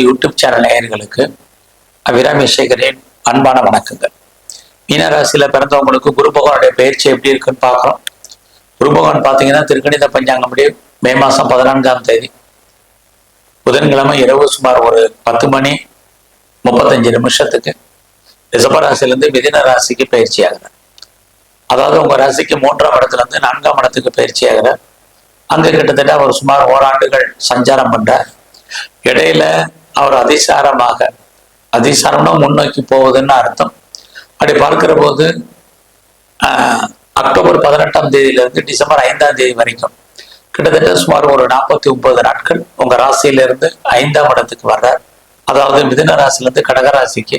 YouTube channel நேயர்களுக்கு அபிராமி சேகரின் அன்பான வணக்கங்கள். மீனராசியில பிறந்தவங்களுக்கு குரு பகவானுடைய பயிற்சி எப்படி இருக்குன்னு பார்க்குறோம். குரு பகவான் பார்த்தீங்கன்னா திருக்கணித பஞ்சாங்கப்படி மே மாதம் 14ஆம் தேதி புதன்கிழமை இரவு சுமார் ஒரு 10:35 ரிஷபராசிலிருந்து மிதுன ராசிக்கு பயிற்சி ஆகிறார். அதாவது உங்க ராசிக்கு 3ஆம் இடத்துல இருந்து 4ஆம் இடத்துக்கு பயிற்சி ஆகிறார். அங்க கிட்டத்தட்ட அவர் சுமார் ஓராண்டுகள் சஞ்சாரம் பண்றார். இடையில அவர் அதிசாரம்னா முன்னோக்கி போவதுன்னு அர்த்தம். அப்படி பார்க்கிற போது அக்டோபர் 18ஆம் தேதியிலிருந்து டிசம்பர் 5ஆம் தேதி வரைக்கும் கிட்டத்தட்ட சுமார் ஒரு 49 நாட்கள் உங்க ராசியிலிருந்து 5ஆம் இடத்துக்கு வர்றார். அதாவது மிதுன ராசியிலிருந்து கடக ராசிக்கு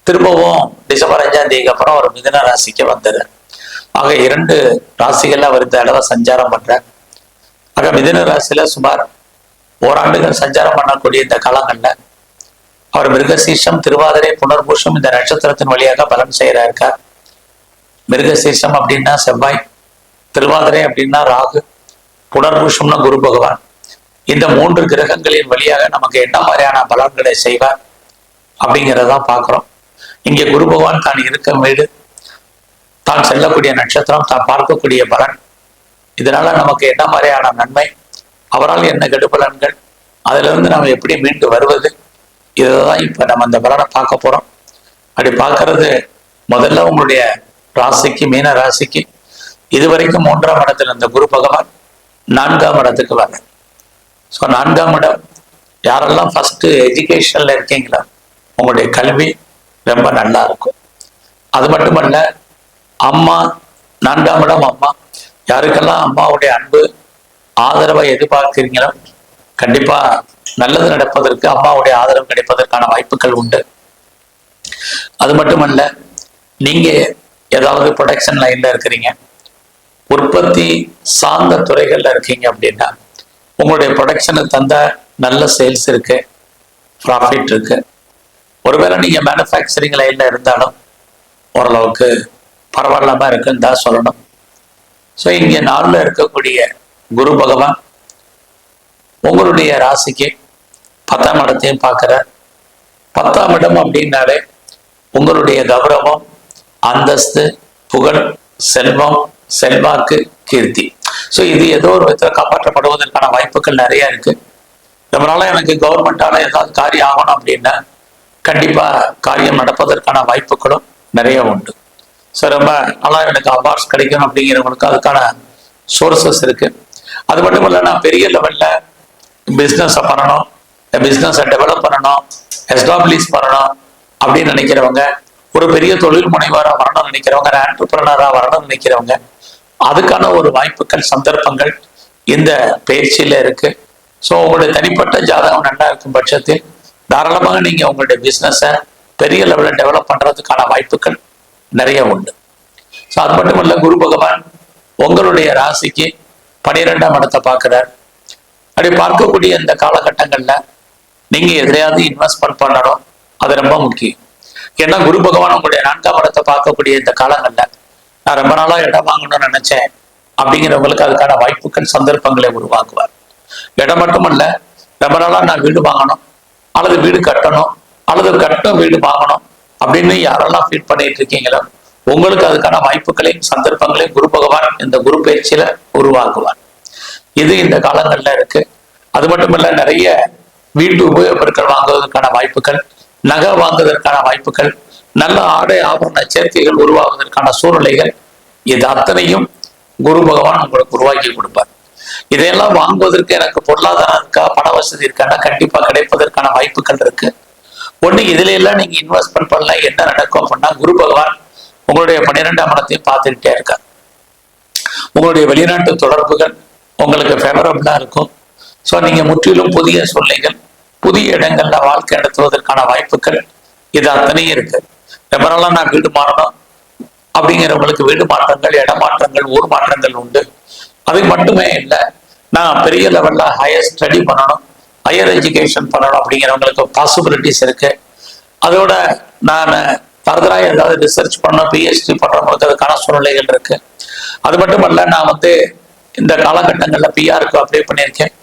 திரும்பவும் டிசம்பர் 5ஆம் தேதிக்கு அப்புறம் ஒரு மிதுன ராசிக்கு வந்தார். ஆக 2 ராசிகள்ல அவர் இந்த அளவை சஞ்சாரம் பண்றார். ஆக மிதுன ராசியில சுமார் ஓராண்டுகள் சஞ்சாரம் பண்ணக்கூடிய இந்த காலங்கள்ல அவர் மிருகசீர்ஷம், திருவாதிரை, புனர்பூஷம் இந்த நட்சத்திரத்தின் வழியாக பலன் செய்யறாருக்கார். மிருகசீர்ஷம் அப்படின்னா செவ்வாய், திருவாதிரை அப்படின்னா ராகு, புனர்பூஷம்னா குரு பகவான். இந்த 3 கிரகங்களின் வழியாக நமக்கு என்ன மாதிரியான பலன்களை செய்வார் அப்படிங்கிறதான் பார்க்கிறோம். இங்கே குரு பகவான் தான் இருக்கும் வீடு, தான் செல்லக்கூடிய நட்சத்திரம், தான் பார்க்கக்கூடிய பலன், இதனால நமக்கு என்ன மாதிரியான நன்மை, அவரால் என்ன கெடுபலன்கள், அதுல இருந்து நம்ம எப்படி மீண்டு வருவது, இதுதான் இப்ப நம்ம அந்த பலனை பார்க்க போறோம். அப்படி பார்க்கறது முதல்ல உங்களுடைய ராசிக்கு, மீன ராசிக்கு இதுவரைக்கும் 3ஆம் இடத்துல இருந்த குரு பகவான் 4ஆம் இடத்துக்கு வர. ஸோ 4ஆம் இடம் யாரெல்லாம் ஃபர்ஸ்ட் எஜுகேஷன்ல இருக்கீங்களோ உங்களுடைய கல்வி ரொம்ப நல்லா இருக்கும். அது மட்டுமல்ல, அம்மா 4ஆம் இடம் அம்மா, யாருக்கெல்லாம் அம்மாவுடைய அன்பு ஆதரவை எதிர்பார்க்கிறீங்களோ கண்டிப்பா நல்லது நடப்பதற்கு அம்மாவுடைய ஆதரவு கிடைப்பதற்கான வாய்ப்புகள் உண்டு. அது மட்டுமல்ல, நீங்க ஏதாவது ப்ரொடக்ஷன் லைன்ல இருக்கிறீங்க, உற்பத்தி சார்ந்த துறைகள்ல இருக்கீங்க அப்படின்னா உங்களுடைய ப்ரொடக்ஷனுக்கு தந்த நல்ல சேல்ஸ் இருக்கு, ப்ராஃபிட் இருக்கு. ஒருவேளை நீங்க மேனுஃபேக்சரிங் லைன்ல இருந்தாலும் ஓரளவுக்கு பரவாயில்லாம இருக்குன்னு தான் சொல்லணும். ஸோ இங்கே 4ல் இருக்கக்கூடிய குரு பகவான் உங்களுடைய ராசிக்கு 10ஆம் இடத்தையும் பார்க்கிறார். 10ஆம் இடம் அப்படின்னாலே உங்களுடைய கௌரவம், அந்தஸ்து, புகழ், செல்வம், செல்வாக்கு, கீர்த்தி. ஸோ இது ஏதோ ஒரு விதத்தில் காப்பாற்றப்படுவதற்கான வாய்ப்புகள் நிறைய இருக்கு. நம்மளால எனக்கு கவர்மெண்டால ஏதாவது காரியம் ஆகணும் அப்படின்னா கண்டிப்பா காரியம் நடப்பதற்கான வாய்ப்புகளும் நிறைய உண்டு. ஸோ ரொம்ப நல்லா எனக்கு அவார்ட்ஸ் கிடைக்கணும் அப்படிங்கிறவங்களுக்கு அதுக்கான சோர்சஸ் இருக்கு. அது மட்டும் இல்லை, நான் பெரிய லெவல்ல பிஸ்னஸை பண்ணணும், பிஸ்னஸை டெவலப் பண்ணணும், எஸ்டாப்ளிஷ் பண்ணணும் அப்படின்னு நினைக்கிறவங்க, ஒரு பெரிய தொழில் முனைவராக வரணும்னு நினைக்கிறவங்க, ஆண்டர்பிரனராக வரணும்னு நினைக்கிறவங்க, அதுக்கான ஒரு வாய்ப்புகள், சந்தர்ப்பங்கள் இந்த பயிற்சியில இருக்கு. ஸோ உங்களுடைய தனிப்பட்ட ஜாதகம் நல்லா இருக்கும் பட்சத்தில் தாராளமாக நீங்க உங்களுடைய பிஸ்னஸை பெரிய லெவலில் டெவலப் பண்றதுக்கான வாய்ப்புகள் நிறைய உண்டு. ஸோ அது மட்டும் இல்ல, குரு பகவான் உங்களுடைய ராசிக்கு 12ஆம் இடத்தை பார்க்கிறார். அப்படி பார்க்கக்கூடிய இந்த காலகட்டங்கள்ல நீங்க எதிரையாவது இன்வெஸ்ட்மெண்ட் பண்ணணும், அது ரொம்ப முக்கியம். ஏன்னா குரு பகவான் உங்களுடைய 4ஆம் இடத்தை பார்க்கக்கூடிய இந்த காலங்கள்ல நான் ரொம்ப நாளா இடம் வாங்கணும்னு நினைச்சேன் அப்படிங்கிறவங்களுக்கு அதுக்கான வாய்ப்புகள், சந்தர்ப்பங்களை உருவாக்குவார். இடம் மட்டுமல்ல, ரொம்ப நாளா நான் வீடு வாங்கணும் அல்லது வீடு கட்டணும் அல்லது கட்டும் வீடு வாங்கணும் அப்படின்னு யாரெல்லாம் ஃபீல் பண்ணிட்டு இருக்கீங்களோ உங்களுக்கு அதுக்கான வாய்ப்புகளையும் சந்தர்ப்பங்களையும் குரு பகவான் இந்த குரு பயிற்சியில உருவாக்குவார். இது இந்த காலங்கள்ல இருக்கு. அது மட்டுமல்ல, நிறைய வீட்டு உபயோகப் பொருட்கள் வாங்குவதற்கான வாய்ப்புகள், நகை வாங்குவதற்கான வாய்ப்புகள், நல்ல ஆடை ஆபரண சேர்க்கைகள் உருவாகுவதற்கான சூழ்நிலைகள், இது அத்தனையும் குரு பகவான் உங்களுக்கு உருவாக்கி கொடுப்பார். இதையெல்லாம் வாங்குவதற்கு எனக்கு பொருளாதாரம் இருக்கா, பண வசதி இருக்கான்னா கண்டிப்பா கிடைப்பதற்கான வாய்ப்புகள் இருக்கு. ஒண்ணு இதுல எல்லாம் நீங்க இன்வெஸ்ட்மெண்ட் பண்ணல, என்ன நடக்கும் அப்படின்னா குரு பகவான் உங்களுடைய 12ஆம் இடத்தையும் பார்த்துக்கிட்டே இருக்கார். உங்களுடைய வெளிநாட்டு தொடர்புகள் உங்களுக்கு ஃபேவரபிளா இருக்கும். ஸோ நீங்க முற்றிலும் புதிய சூழ்நிலைகள், புதிய இடங்கள்ல வாழ்க்கை நடத்துவதற்கான வாய்ப்புகள் இது அத்தனையும் இருக்கு. ரொம்ப நாளா நான் வீடு மாறணும் அப்படிங்கிறவங்களுக்கு வீடு மாற்றங்கள், இடமாற்றங்கள், ஊர் மாற்றங்கள் உண்டு. அது மட்டுமே இல்லை, நான் பெரிய லெவல்ல ஹையர் ஸ்டடி பண்ணணும், ஹையர் எஜுகேஷன் பண்ணணும் அப்படிங்கிறவங்களுக்கு பாசிபிலிட்டிஸ் இருக்கு. அதோட நான் ஃபர்தரா ஏதாவது ரிசர்ச் பண்ணணும், பிஹெச்டி பண்றவங்களுக்கு அதுக்கான சூழ்நிலைகள் இருக்கு. அது மட்டுமல்ல, நான் இந்த காலகட்டங்கள்ல பிஆருக்கு அப்ளை பண்ணியிருக்கேன்.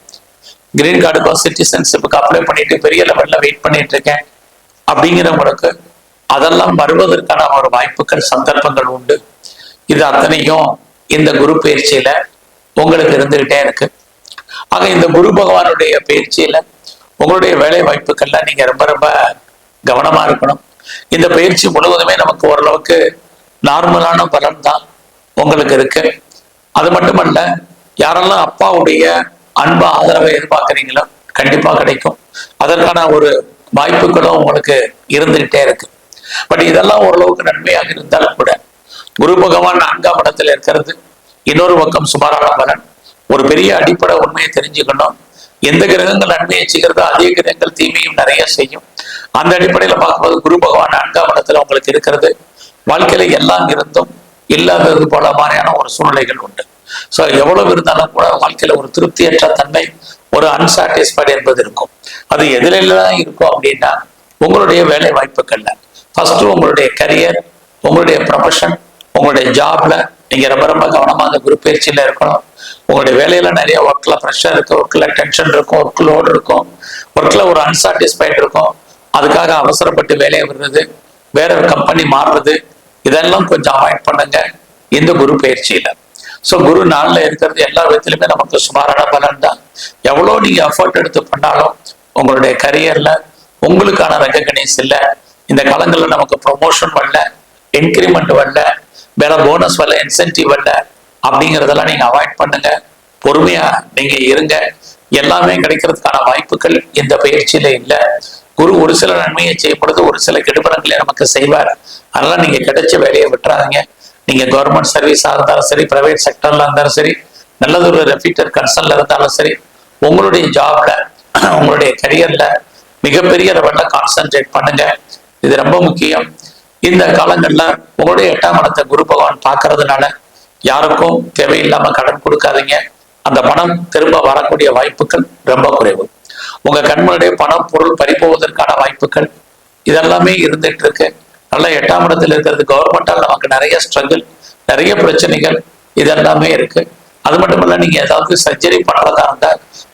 கிரீன் கார்டுக்கோ சிட்டிசன்ஷிப்புக்கு அப்ளை பண்ணிட்டு பெரிய லெவல்ல வெயிட் பண்ணிட்டு இருக்கேன் அப்படிங்கிறவங்களுக்கு அதெல்லாம் வருவதற்கான ஒரு வாய்ப்புகள் சந்தர்ப்பங்கள் உண்டு. இது அத்தனையும் இந்த குரு பயிற்சியில உங்களுக்கு இருந்துகிட்டே இருக்கு. ஆக இந்த குரு பகவானுடைய பயிற்சியில உங்களுடைய வேலை வாய்ப்புகள்ல நீங்க ரொம்ப ரொம்ப கவனமா இருக்கணும். இந்த பயிற்சி முழுவதுமே நமக்கு ஓரளவுக்கு நார்மலான பலன் தான் உங்களுக்கு இருக்கு. அது மட்டுமல்ல, யாரெல்லாம் அப்பாவுடைய அன்பு ஆதரவை எதிர்பார்க்குறீங்களோ கண்டிப்பா கிடைக்கும். அதற்கான ஒரு வாய்ப்புகளும் உங்களுக்கு இருந்துகிட்டே இருக்கு. பட் இதெல்லாம் ஓரளவுக்கு நன்மையாக இருந்தாலும் கூட குரு பகவான் 4ஆம் இடத்துல இருக்கிறது இன்னொரு பக்கம் சுமாரான பலன். ஒரு பெரிய அடிப்படை உண்மையை தெரிஞ்சுக்கணும். எந்த கிரகங்கள் நன்மையை செய்கிறதோ அதே கிரகங்கள் தீமையும் நிறைய செய்யும். அந்த அடிப்படையில பார்க்கும்போது குரு பகவான் 4ஆம் இடத்துல உங்களுக்கு இருக்கிறது வாழ்க்கையில எல்லாம் இருந்தும் இல்லாதது போல மாதிரியான ஒரு சூழ்நிலைகள் உண்டு. ஸோ எவ்வளவு இருந்தாலும் கூட வாழ்க்கையில ஒரு திருப்தியற்ற தன்மை, ஒரு அன்சாட்டிஸ்ஃபைடு என்பது இருக்கும். அது எதிலெல்லாம் இருக்கும் அப்படின்னா உங்களுடைய வேலை வாய்ப்புகள்ல ஃபர்ஸ்ட் உங்களுடைய கரியர், உங்களுடைய ப்ரொஃபஷன், உங்களுடைய ஜாப்ல நீங்க ரொம்ப ரொம்ப கவனமா அந்த குரு பயிற்சியில இருக்கணும். உங்களுடைய வேலையில நிறைய ஒர்க்ல ப்ரெஷர் இருக்கு, ஒர்க்ல டென்ஷன் இருக்கும், ஒர்க் லோடு இருக்கும், ஒர்க்ல ஒரு அன்சாட்டிஸ்ஃபைடு இருக்கும். அதுக்காக அவசரப்பட்டு வேலையை விடுறது, வேற ஒரு கம்பெனி மாறுறது, இதெல்லாம் கொஞ்சம் அவாய்ட் பண்ணுங்க இந்த குரு பயிற்சியில. ஸோ குரு 4ல இருக்கிறது எல்லா விதத்திலுமே நமக்கு சுமாரான பலன் தான். எவ்வளோ நீங்க எஃபர்ட் எடுத்து பண்ணாலும் உங்களுடைய கரியர்ல உங்களுக்கான ரெகக்னைஸ் இல்லை. இந்த காலங்களில் நமக்கு ப்ரொமோஷன் வரல, இன்க்ரிமெண்ட் வரல, வேற போனஸ் வரல, இன்சென்டிவ் வரல, அப்படிங்கிறதெல்லாம் நீங்க அவாய்ட் பண்ணுங்க. பொறுமையா நீங்க இருங்க. எல்லாமே கிடைக்கிறதுக்கான வாய்ப்புகள் இந்த பயிற்சியில இல்லை. குரு ஒரு சில நன்மையை செய்யப்படுது, ஒரு சில கெடுபலங்களை நமக்கு செய்வார். அதனால நீங்க கிடைச்ச வேலையை விட்டுறாதீங்க. நீங்க கவர்மெண்ட் சர்வீஸா இருந்தாலும் சரி, பிரைவேட் செக்டர்ல இருந்தாலும் சரி, நல்லதொரு ரெப்யூட்டட் கன்சர்ன்ல இருந்தாலும் சரி, உங்களுடைய ஜாப்ல உங்களுடைய கரியர்ல மிகப்பெரிய லெவல்ல கான்சென்ட்ரேட் பண்ணுங்க. இது ரொம்ப முக்கியம். இந்த காலங்கள்ல உங்களுடைய 8ஆம் இடத்தை குரு பகவான் பார்க்கறதுனால யாருக்கும் தேவையில்லாம கடன் கொடுக்காதீங்க. அந்த பணம் திரும்ப வரக்கூடிய வாய்ப்புகள் ரொம்ப குறைவு. உங்க கண்முறைய பணம் பொருள் பறிப்போவதற்கான வாய்ப்புகள் இதெல்லாமே இருந்துட்டு இருக்கு. நல்ல 8ஆம் இடத்துல இருக்கிறது கவர்மெண்டால் நமக்கு நிறைய ஸ்ட்ரகிள், நிறைய பிரச்சனைகள் இதெல்லாமே இருக்கு. அது மட்டும் இல்ல, நீங்க ஏதாவது சர்ஜரி பண்றதா இருந்தா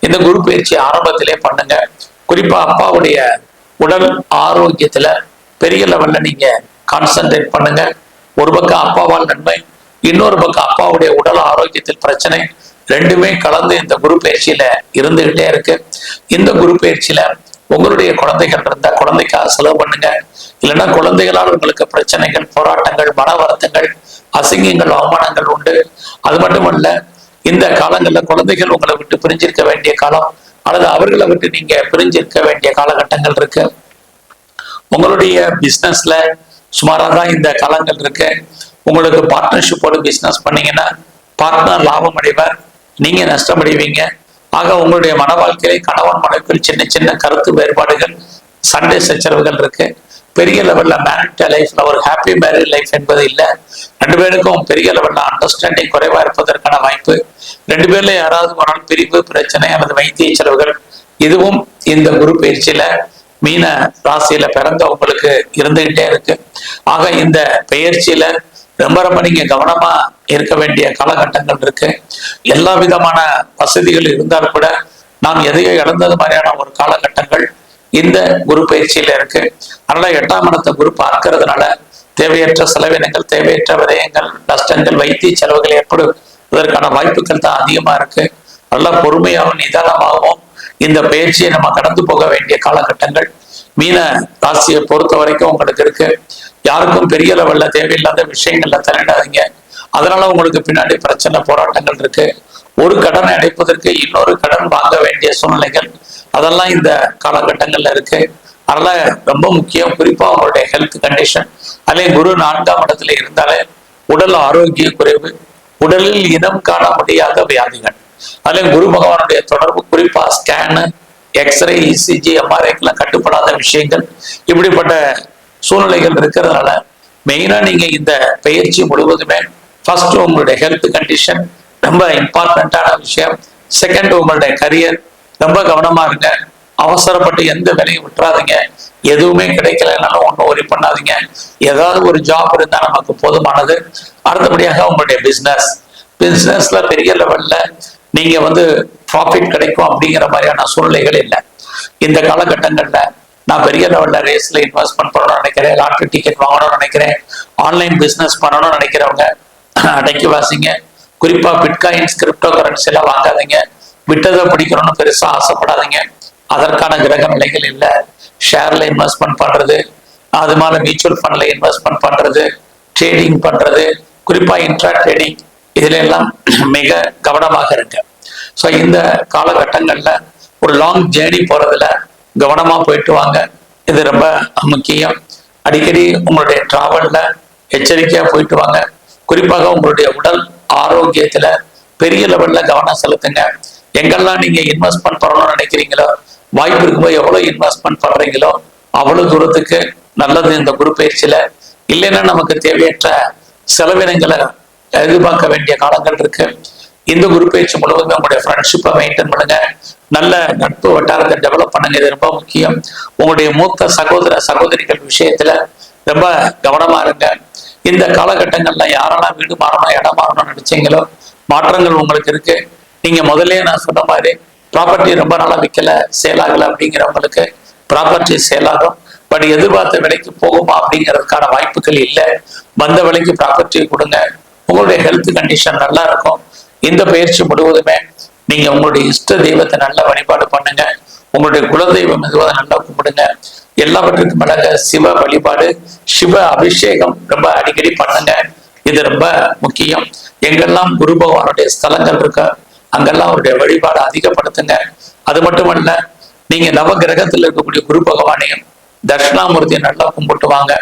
இந்த குரு பயிற்சி ஆரம்பத்திலே பண்ணுங்க. குறிப்பா அப்பாவுடைய உடல் ஆரோக்கியத்துல பெரிய லெவல்ல நீங்க கான்சென்ட்ரேட் பண்ணுங்க. ஒரு பக்கம் அப்பாவால் நன்மை, இன்னொரு பக்கம் அப்பாவுடைய உடல் ஆரோக்கியத்தில் பிரச்சனை, ரெண்டுமே கலந்து இந்த குரு பயிற்சியில இருந்துகிட்டே இருக்கு. இந்த குரு பயிற்சியில உங்களுடைய குழந்தைகள் இருந்தா குழந்தைக்காக செலவு பண்ணுங்க. இல்லைன்னா குழந்தைகளால் உங்களுக்கு பிரச்சனைகள், போராட்டங்கள், மன வருத்தங்கள், அசிங்கங்கள், அவமானங்கள் உண்டு. அது மட்டுமல்ல, இந்த காலங்களில் குழந்தைகள் உங்களை விட்டு பிரிஞ்சிருக்க வேண்டிய காலம், அல்லது அவர்களை விட்டு நீங்க பிரிஞ்சிருக்க வேண்டிய காலகட்டங்கள் இருக்கு. உங்களுடைய பிசினஸ்ல சுமாராக தான் இந்த காலங்கள் இருக்கு. உங்களுக்கு பார்ட்னர்ஷிப்போடு பிசினஸ் பண்ணீங்கன்னா பார்ட்னர் லாபம் அடைவார், நீங்க நஷ்டம் அடைவீங்க. ஆக உங்களுடைய மன வாழ்க்கையிலே கணவன் மனைவிக்குள் சின்ன சின்ன கருத்து வேறுபாடுகள், சண்டை சச்சரவுகள் இருக்கு. பெரிய லெவல்ல மேரிட்டல் லைஃப்ல ஒரு ஹாப்பி மேரிட் லைஃப் என்பது இல்லை. 2 பேருக்கும் பெரிய லெவல்ல அண்டர்ஸ்டாண்டிங் குறைவா இருப்பதற்கான வாய்ப்பு. 2 பேர்ல யாராவது ஒரு நாள் பிரிவு பிரச்சனை அல்லது வைத்திய செலவுகள், இதுவும் இந்த குரு பயிற்சியில மீன ராசியில பிறந்த உங்களுக்கு இருந்துகிட்டே இருக்கு. ஆக இந்த பயிற்சியில ரொம்ப ரொம்ப நீங்க கவனமா இருக்க வேண்டிய காலகட்டங்கள் இருக்கு. எல்லா விதமான வசதிகள் இருந்தாலும் கூட நாம் எதையோ இழந்தது மாதிரியான ஒரு காலகட்டங்கள் இந்த குரு பயிற்சியில இருக்கு. அதனால 8ஆம் இடத்தை குரு பார்க்கறதுனால தேவையற்ற செலவினங்கள், தேவையற்ற விரயங்கள், நஷ்டங்கள், வைத்திய செலவுகள் ஏற்படுவதற்கான வாய்ப்புகள் தான் அதிகமா இருக்கு. நல்லா பொறுமையாகவும் நிதானமாகவும் இந்த பயிற்சியை நம்ம கடந்து போக வேண்டிய காலகட்டங்கள் மீன ராசியை பொறுத்த வரைக்கும் உங்களுக்கு இருக்கு. யாருக்கும் பெரிய லெவல்ல தேவையில்லாத விஷயங்கள்ல தலையிடாதீங்க. அதனால உங்களுக்கு பின்னாடி பிரச்சனை, போராட்டங்கள் இருக்கு. ஒரு கடனை அடைப்பதற்கு இன்னொரு கடன் வாங்க வேண்டிய சூழ்நிலைகள் அதெல்லாம் இந்த காலகட்டங்கள்ல இருக்கு. அதனால ரொம்ப முக்கியம், குறிப்பா உங்களுடைய ஹெல்த் கண்டிஷன். அதே குரு 4ஆம் இடத்துல இருந்தாலே உடல் ஆரோக்கிய குறைவு, உடலில் இனம் காண முடியாத வியாதிகள், அதே குரு பகவானுடைய தொடர்பு, குறிப்பா ஸ்கேனு, எக்ஸ்ரே, இசிஜி, எம்ஆர்ஐக்கெல்லாம் கட்டுப்படாத விஷயங்கள், இப்படிப்பட்ட சூழ்நிலைகள் இருக்கிறதுனால மெயினா நீங்க இந்த பயிற்சி முழுவதுமே ஃபர்ஸ்ட் உங்களுடைய ஹெல்த் கண்டிஷன் ரொம்ப இம்பார்ட்டன்டான விஷயம். செகண்ட் உங்களுடைய கரியர் ரொம்ப கவனமா இருங்க. அவசரப்பட்டு எந்த வேலையும் விட்டுறாதீங்க. எதுவுமே கிடைக்கலனாலும் ஒன்றும் ஒரி பண்ணாதீங்க. ஏதாவது ஒரு ஜாப் இருந்தா நமக்கு போதுமானது. அடுத்தபடியாக உங்களுடைய பிசினஸ்ல பெரிய லெவல்ல நீங்க ப்ராஃபிட் கிடைக்கும் அப்படிங்கிற மாதிரியான சூழ்நிலைகள் இல்லை. இந்த காலகட்டங்கள்ல நான் பெரிய லெவல்ல ரேஸ்ல இன்வெஸ்ட்மெண்ட் பண்ணணும்னு நினைக்கிறேன், லாட்டரி டிக்கெட் வாங்கணும்னு நினைக்கிறேன், ஆன்லைன் பிசினஸ் பண்ணணும்னு நினைக்கிறவங்க அடக்கி வாசிங்க. குறிப்பா பிட்காயின்ஸ், கிரிப்டோ கரன்சி எல்லாம் வாங்காதீங்க. விட்டதை பிடிக்கணும்னு பெருசா ஆசைப்படாதீங்க. அதற்கான கிரக நிலைகள் இல்லை. ஷேர்ல இன்வெஸ்ட்மெண்ட் பண்றது, அது மாதிரி மியூச்சுவல் ஃபண்ட்ல இன்வெஸ்ட்மெண்ட் பண்றது, ட்ரேடிங் பண்றது, குறிப்பா இன்ட்ரா ட்ரேடிங், இதுல எல்லாம் மிக கவனமாக இருக்கு. ஸோ இந்த காலகட்டங்கள்ல ஒரு லாங் ஜேர்னி போறதுல கவனமா போயிட்டு வாங்க. இது ரொம்ப முக்கியம். அடிக்கடி உங்களுடைய டிராவல்ல எச்சரிக்கையா போயிட்டு வாங்க. குறிப்பாக உங்களுடைய உடல் ஆரோக்கியத்துல பெரிய லெவல்ல கவனம் செலுத்துங்க. எங்கெல்லாம் நீங்க இன்வெஸ்ட்மெண்ட் பண்ணணும்னு நினைக்கிறீங்களோ, வாய்ப்பு இருக்கும்போது எவ்வளவு இன்வெஸ்ட்மெண்ட் பண்றீங்களோ அவ்வளவு தூரத்துக்கு நல்லது இந்த குரு பயிற்சியில. இல்லைன்னா நமக்கு தேவையற்ற செலவினங்களை எதிர்பார்க்க வேண்டிய காலங்கள் இருக்கு. இந்த குரு பயிற்சி முழுவதுமே உங்களுடைய ஃப்ரெண்ட்ஷிப்பை மெயின்டைன் பண்ணுங்க. நல்ல நட்பு வட்டாரத்தை டெவலப் பண்ணுங்க. இது ரொம்ப முக்கியம். உங்களுடைய மூத்த சகோதர சகோதரிகள் விஷயத்துல ரொம்ப கவனமா இருங்க. இந்த காலகட்டங்கள்ல யாரெல்லாம் வீடு மாறணும், இடம் மாறணும்னு நினைச்சீங்களோ மாற்றங்கள் உங்களுக்கு இருக்கு. நீங்க முதல்ல நான் சொன்ன மாதிரி ப்ராப்பர்ட்டி ரொம்ப நாளா விற்கல, சேல் ஆகல அப்படிங்கிறவங்களுக்கு ப்ராப்பர்ட்டி சேல் ஆகும். பட் எதிர்பார்த்த விலைக்கு போகுமா அப்படிங்கிறதுக்கான வாய்ப்புகள் இல்லை. வந்த விலைக்கு ப்ராப்பர்ட்டி கொடுங்க. உங்களுடைய ஹெல்த் கண்டிஷன் நல்லா இருக்கும். இந்த பயிற்சி முழுவதுமே நீங்க உங்களுடைய இஷ்ட தெய்வத்தை நல்ல வழிபாடு பண்ணுங்க. உங்களுடைய குலதெய்வம் மெதுவாக நல்லா கும்பிடுங்க. எல்லாவற்றுக்கும் மேலாக சிவ வழிபாடு, சிவ அபிஷேகம் ரொம்ப அடிக்கடி பண்ணுங்க. இது ரொம்ப முக்கியம். எங்கெல்லாம் குரு பகவானுடைய ஸ்தலங்கள் இருக்க அங்கெல்லாம் அவருடைய வழிபாடு அதிகப்படுத்துங்க. அது மட்டுமல்ல, நீங்க நவ கிரகத்தில் இருக்கக்கூடிய குரு பகவானையும் தட்சிணாமூர்த்தியை நல்லா கும்பிட்டு வாங்க.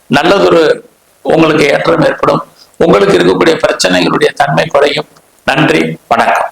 நல்லதொரு உங்களுக்கு ஏற்றம் ஏற்படும். உங்களுக்கு இருக்கக்கூடிய பிரச்சனைகளுடைய தன்மை குறையும். நன்றி, வணக்கம்.